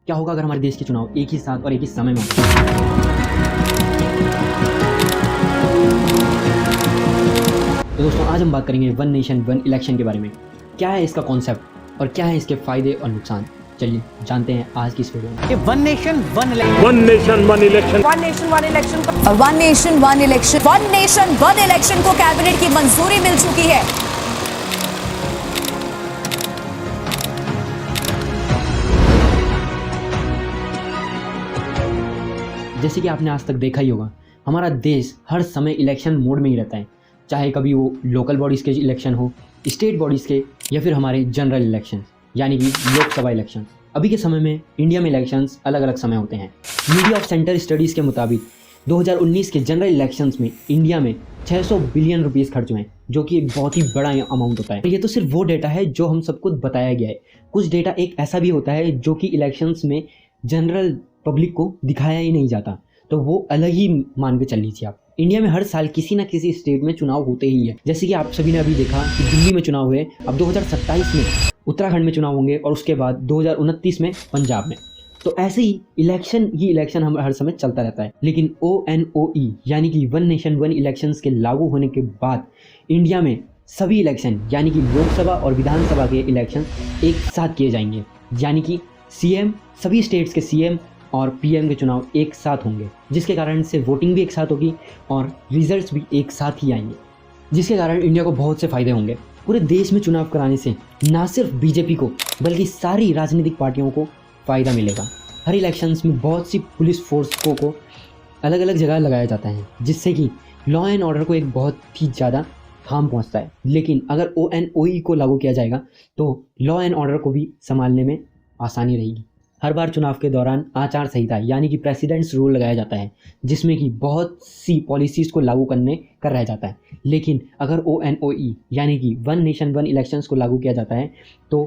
क्या होगा अगर हमारे देश के चुनाव एक ही साथ और एक ही समय में हों? तो दोस्तों आज हम बात करेंगे वन नेशन वन इलेक्शन के बारे में। क्या है इसका कॉन्सेप्ट और क्या है इसके फायदे और नुकसान, चलिए जानते हैं आज की इस वीडियो में। One nation one election, one nation one election, one nation one election, one nation one election, one nation one election को कैबिनेट की मंजूरी मिल चुकी है। जैसे कि आपने आज तक देखा ही होगा, हमारा देश हर समय इलेक्शन मोड में ही रहता है, चाहे कभी वो लोकल बॉडीज़ के इलेक्शन हो, स्टेट बॉडीज़ के, या फिर हमारे जनरल इलेक्शन यानी कि लोकसभा इलेक्शन। अभी के समय में इंडिया में इलेक्शंस अलग अलग समय होते हैं। मीडिया ऑफ सेंटर स्टडीज़ के मुताबिक 2019 के जनरल इलेक्शंस में इंडिया में 600 बिलियन रुपीस खर्च हुए हैं, जो कि एक बहुत ही बड़ा अमाउंट होता है। ये तो सिर्फ वो डेटा है जो हम सबको बताया गया है। कुछ डेटा एक ऐसा भी होता है जो कि इलेक्शंस में जनरल पब्लिक को दिखाया ही नहीं जाता, तो वो अलग ही मान के चल लीजिए आप। इंडिया में हर साल किसी ना किसी स्टेट में चुनाव होते ही है। जैसे कि आप सभी ने अभी देखा कि दिल्ली में चुनाव हुए, अब 2027 में उत्तराखंड में चुनाव होंगे और उसके बाद 2029 में पंजाब में। तो ऐसे ही इलेक्शन हम हर समय चलता रहता है। लेकिन ONOE यानी कि वन नेशन वन इलेक्शंस के लागू होने के बाद इंडिया में सभी इलेक्शन यानी कि लोकसभा और विधानसभा के इलेक्शन एक साथ किए जाएंगे, यानी कि CM सभी स्टेट्स के CM और PM के चुनाव एक साथ होंगे, जिसके कारण से वोटिंग भी एक साथ होगी और रिजल्ट्स भी एक साथ ही आएंगे, जिसके कारण इंडिया को बहुत से फायदे होंगे। पूरे देश में चुनाव कराने से ना सिर्फ BJP को बल्कि सारी राजनीतिक पार्टियों को फ़ायदा मिलेगा। हर इलेक्शंस में बहुत सी पुलिस फोर्स को अलग अलग जगह लगाया जाता है, जिससे कि लॉ एंड ऑर्डर को एक बहुत ही ज़्यादा हार्म पहुँचता है। लेकिन अगर ONOE को लागू किया जाएगा तो लॉ एंड ऑर्डर को भी संभालने में आसानी रहेगी। हर बार चुनाव के दौरान आचार संहिता यानी कि प्रेसिडेंट्स रूल लगाया जाता है, जिसमें कि बहुत सी पॉलिसीज़ को लागू कर रह जाता है। लेकिन अगर ONOE यानी कि वन नेशन वन इलेक्शंस को लागू किया जाता है तो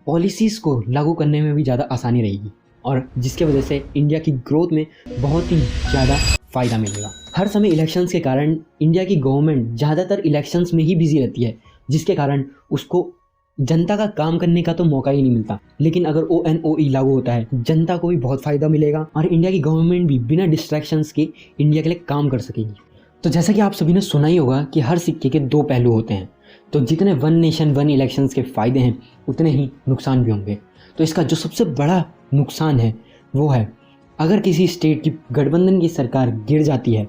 पॉलिसीज़ को लागू करने में भी ज़्यादा आसानी रहेगी, और जिसके वजह से इंडिया की ग्रोथ में बहुत ही ज़्यादा फ़ायदा मिलेगा। हर समय इलेक्शंस के कारण इंडिया की गवर्नमेंट ज़्यादातर इलेक्शंस में ही बिजी रहती है, जिसके कारण उसको जनता का काम करने का तो मौका ही नहीं मिलता। लेकिन अगर ONOE लागू होता है, जनता को भी बहुत फ़ायदा मिलेगा और इंडिया की गवर्नमेंट भी बिना डिस्ट्रैक्शंस के इंडिया के लिए काम कर सकेगी। तो जैसा कि आप सभी ने सुना ही होगा कि हर सिक्के के दो पहलू होते हैं, तो जितने वन नेशन वन इलेक्शंस के फ़ायदे हैं उतने ही नुकसान भी होंगे। तो इसका जो सबसे बड़ा नुकसान है वो है, अगर किसी स्टेट की गठबंधन की सरकार गिर जाती है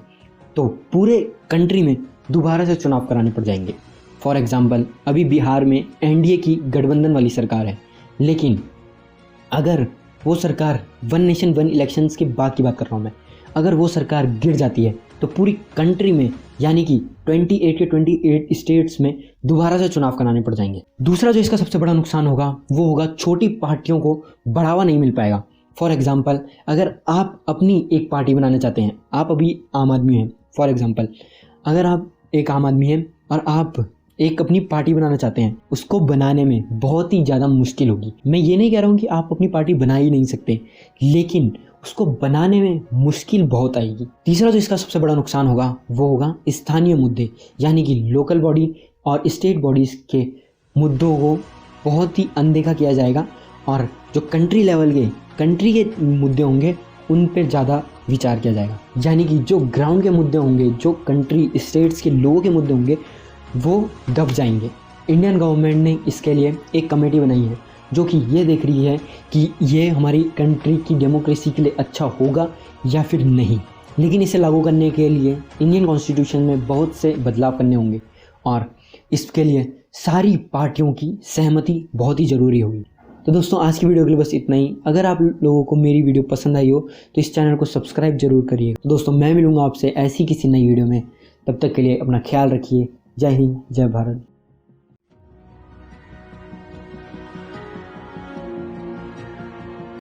तो पूरे कंट्री में दोबारा से चुनाव कराने पड़ जाएंगे। फॉर एग्ज़ाम्पल, अभी बिहार में NDA की गठबंधन वाली सरकार है, लेकिन अगर वो सरकार वन नेशन वन इलेक्शंस के बाद की बात कर रहा हूँ मैं, अगर वो सरकार गिर जाती है तो पूरी कंट्री में यानी कि 28 के 28 स्टेट्स में दोबारा से चुनाव कराने पड़ जाएंगे। दूसरा जो इसका सबसे बड़ा नुकसान होगा वो होगा, छोटी पार्टियों को बढ़ावा नहीं मिल पाएगा। फॉर एग्ज़ाम्पल, अगर आप अपनी एक पार्टी बनाना चाहते हैं, आप अभी आम आदमी हैं, फॉर एग्ज़ाम्पल अगर आप एक आम आदमी हैं और आप एक अपनी पार्टी बनाना चाहते हैं, उसको बनाने में बहुत ही ज़्यादा मुश्किल होगी। मैं ये नहीं कह रहा हूँ कि आप अपनी पार्टी बना ही नहीं सकते, लेकिन उसको बनाने में मुश्किल बहुत आएगी। तीसरा जो इसका सबसे बड़ा नुकसान होगा वो होगा स्थानीय मुद्दे, यानी कि लोकल बॉडी और स्टेट बॉडीज़ के मुद्दों को बहुत ही अनदेखा किया जाएगा, और जो कंट्री के मुद्दे होंगे उन पर ज़्यादा विचार किया जाएगा। यानी कि जो ग्राउंड के मुद्दे होंगे, जो कंट्री स्टेट्स के लोगों के मुद्दे होंगे, वो दब जाएंगे। इंडियन गवर्नमेंट ने इसके लिए एक कमेटी बनाई है जो कि ये देख रही है कि ये हमारी कंट्री की डेमोक्रेसी के लिए अच्छा होगा या फिर नहीं। लेकिन इसे लागू करने के लिए इंडियन कॉन्स्टिट्यूशन में बहुत से बदलाव करने होंगे, और इसके लिए सारी पार्टियों की सहमति बहुत ही ज़रूरी होगी। तो दोस्तों आज की वीडियो के लिए बस इतना ही। अगर आप लोगों को मेरी वीडियो पसंद आई हो तो इस चैनल को सब्सक्राइब जरूर करिए। तो दोस्तों मैं मिलूँगा आपसे ऐसी किसी नई वीडियो में, तब तक के लिए अपना ख्याल रखिए। जय हिंद, जय भारत।